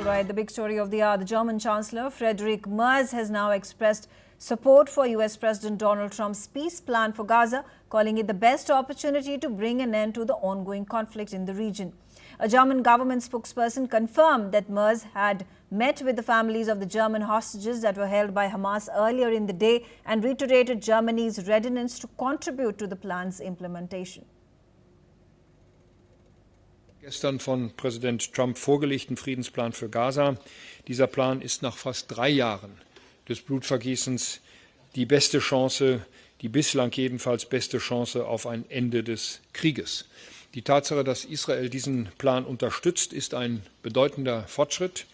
right, the big story of the hour. The German Chancellor Friedrich Merz has now expressed support for US President Donald Trump's peace plan for Gaza, calling it the best opportunity to bring an end to the ongoing conflict in the region. A German government spokesperson confirmed that Merz had met with the families of the German hostages that were held by Hamas earlier in the day and reiterated Germany's readiness to contribute to the plan's implementation. Gestern von Präsident Trump vorgelegten Friedensplan für Gaza. Dieser Plan ist nach fast 3 Jahren des Blutvergießens die beste Chance, die bislang jedenfalls beste Chance auf ein Ende des Krieges. Die Tatsache, dass Israel diesen Plan unterstützt, ist ein bedeutender Fortschritt.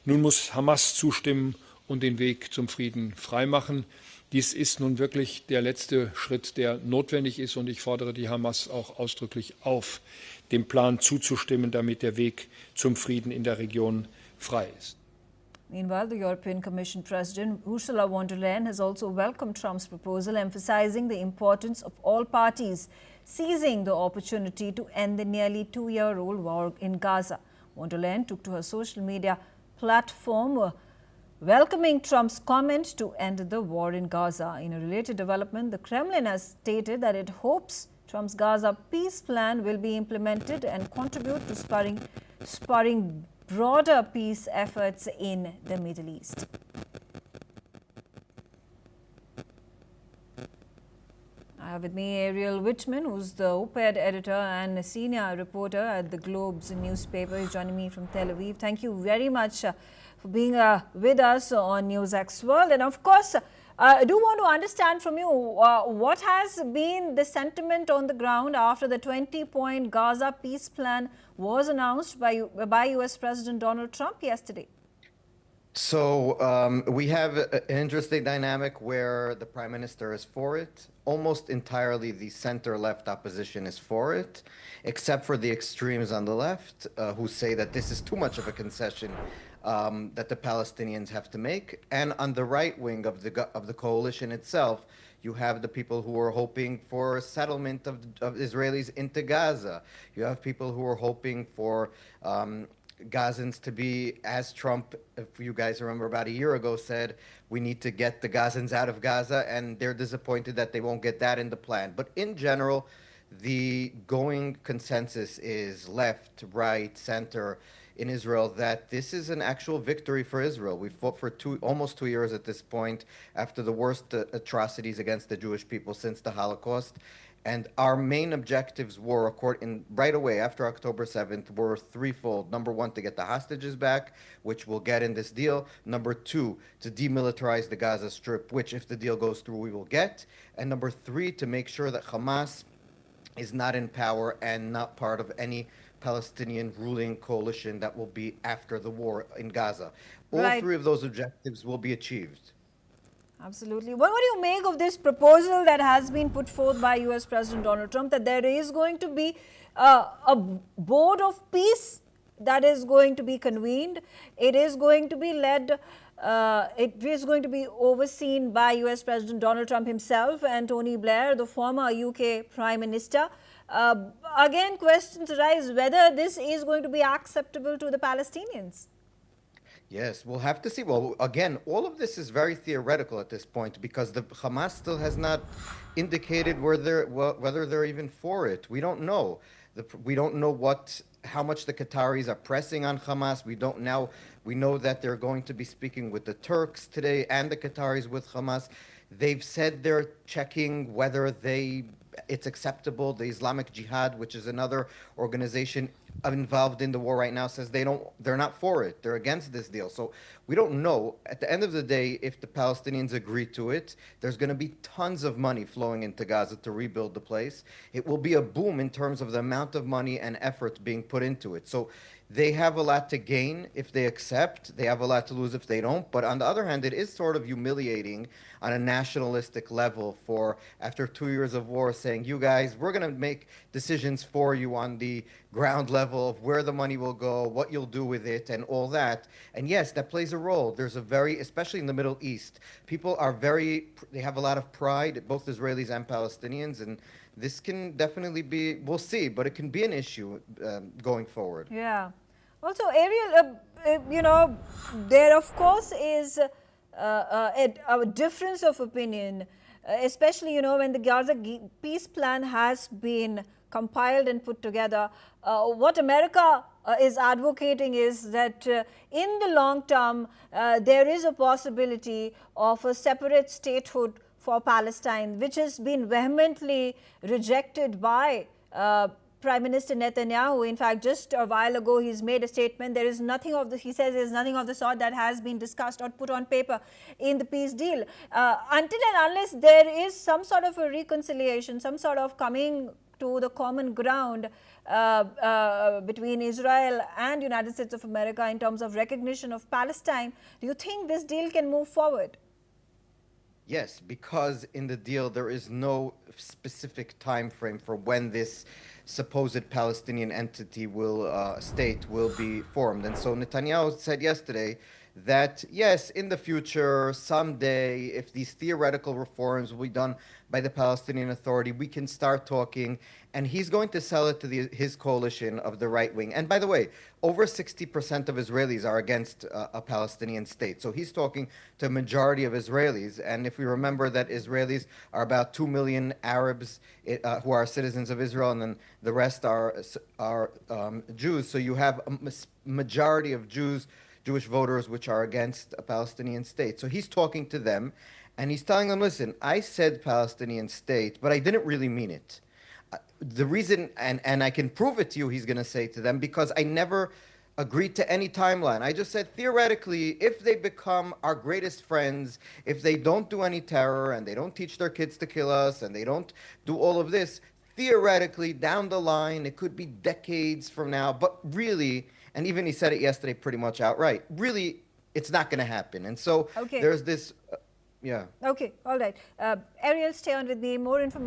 Nun muss Hamas zustimmen und den Weg zum Frieden freimachen. Dies ist nun wirklich der letzte Schritt, der notwendig ist, und ich fordere die Hamas auch ausdrücklich auf, dem Plan zuzustimmen, damit der Weg zum Frieden in der Region frei ist. Meanwhile, the European Commission President Ursula von der Leyen has also welcomed Trump's proposal, emphasizing the importance of all parties seizing the opportunity to end the nearly 2-year-old war in Gaza. Von der Leyen took to her social media platform welcoming Trump's comment to end the war in Gaza. In a related development, the Kremlin has stated that it hopes Trump's Gaza peace plan will be implemented and contribute to spurring broader peace efforts in the Middle East. I have with me Ariel Whitman, who's the op-ed editor and a senior reporter at the Globe's newspaper. He's joining me from Tel Aviv. Thank you very much for being with us on NewsX World. And of course, I do want to understand from you what has been the sentiment on the ground after the 20-point Gaza peace plan was announced by US President Donald Trump yesterday. So we have an interesting dynamic where the Prime Minister is for it. Almost entirely the center-left opposition is for it, except for the extremes on the left who say that this is too much of a concession that the Palestinians have to make. And on the right wing of the coalition itself, you have the people who are hoping for a settlement of Israelis into Gaza. You have people who are hoping for Gazans to be, as Trump, if you guys remember about a year ago, said, we need to get the Gazans out of Gaza, and they're disappointed that they won't get that in the plan. But in general, the going consensus is left, right, center in Israel that this is an actual victory for Israel. We fought for almost 2 years at this point after the worst atrocities against the Jewish people since the Holocaust. And our main objectives were, right away after October 7th, were threefold. Number one, to get the hostages back, which we'll get in this deal. Number two, to demilitarize the Gaza Strip, which, if the deal goes through, we will get. And number three, to make sure that Hamas is not in power and not part of any Palestinian ruling coalition that will be after the war in Gaza. All three of those objectives will be achieved. Absolutely. What do you make of this proposal that has been put forth by US President Donald Trump, that there is going to be a board of peace that is going to be convened? It is going to be led, it is going to be overseen by US President Donald Trump himself and Tony Blair, the former UK Prime Minister. Again, questions arise whether this is going to be acceptable to the Palestinians. Yes, we'll have to see. Well, again, all of this is very theoretical at this point because the Hamas still has not indicated whether they're even for it. We don't know. We don't know how much the Qataris are pressing on Hamas. We know that they're going to be speaking with the Turks today and the Qataris with Hamas. They've said they're checking whether it's acceptable. The Islamic Jihad, which is another organization involved in the war right now, says they're not for it. They're against this deal. So we don't know. At the end of the day, if the Palestinians agree to it, there's going to be tons of money flowing into Gaza to rebuild the place. It will be a boom in terms of the amount of money and effort being put into it. So they have a lot to gain if they accept. They have a lot to lose if they don't. But on the other hand, it is sort of humiliating on a nationalistic level for, after 2 years of war, saying, you guys, we're going to make decisions for you on the ground level of where the money will go, what you'll do with it, and all that. And yes, that plays a role. There's especially in the Middle East, people are they have a lot of pride, both Israelis and Palestinians, and this can definitely be, we'll see, but it can be an issue going forward. Yeah. Also, Ariel, there of course is a difference of opinion, especially, when the Gaza peace plan has been compiled and put together. What America is advocating is that in the long term, there is a possibility of a separate statehood for Palestine, which has been vehemently rejected by Prime Minister Netanyahu. In fact, just a while ago, he's made a statement. There is nothing of the, he says there's nothing of the sort that has been discussed or put on paper in the peace deal. Until and unless there is some sort of a reconciliation, some sort of coming to the common ground between Israel and United States of America in terms of recognition of Palestine, do you think this deal can move forward? Yes, because in the deal there is no specific time frame for when this supposed Palestinian entity state will be formed. And so Netanyahu said yesterday that yes, in the future, someday, if these theoretical reforms will be done by the Palestinian Authority, we can start talking. And he's going to sell it to his coalition of the right wing. And by the way, over 60% of Israelis are against a Palestinian state. So he's talking to a majority of Israelis. And if we remember that Israelis are about 2 million Arabs who are citizens of Israel, and then the rest are Jews. So you have a majority of Jewish voters which are against a Palestinian state. So he's talking to them, and he's telling them, listen, I said Palestinian state, but I didn't really mean it. The reason, and I can prove it to you, he's going to say to them, because I never agreed to any timeline. I just said, theoretically, if they become our greatest friends, if they don't do any terror, and they don't teach their kids to kill us, and they don't do all of this, theoretically, down the line, it could be decades from now, but really, and even he said it yesterday pretty much outright, really, it's not going to happen. And so there's this, yeah. Okay, all right. Ariel, stay on with me. More information.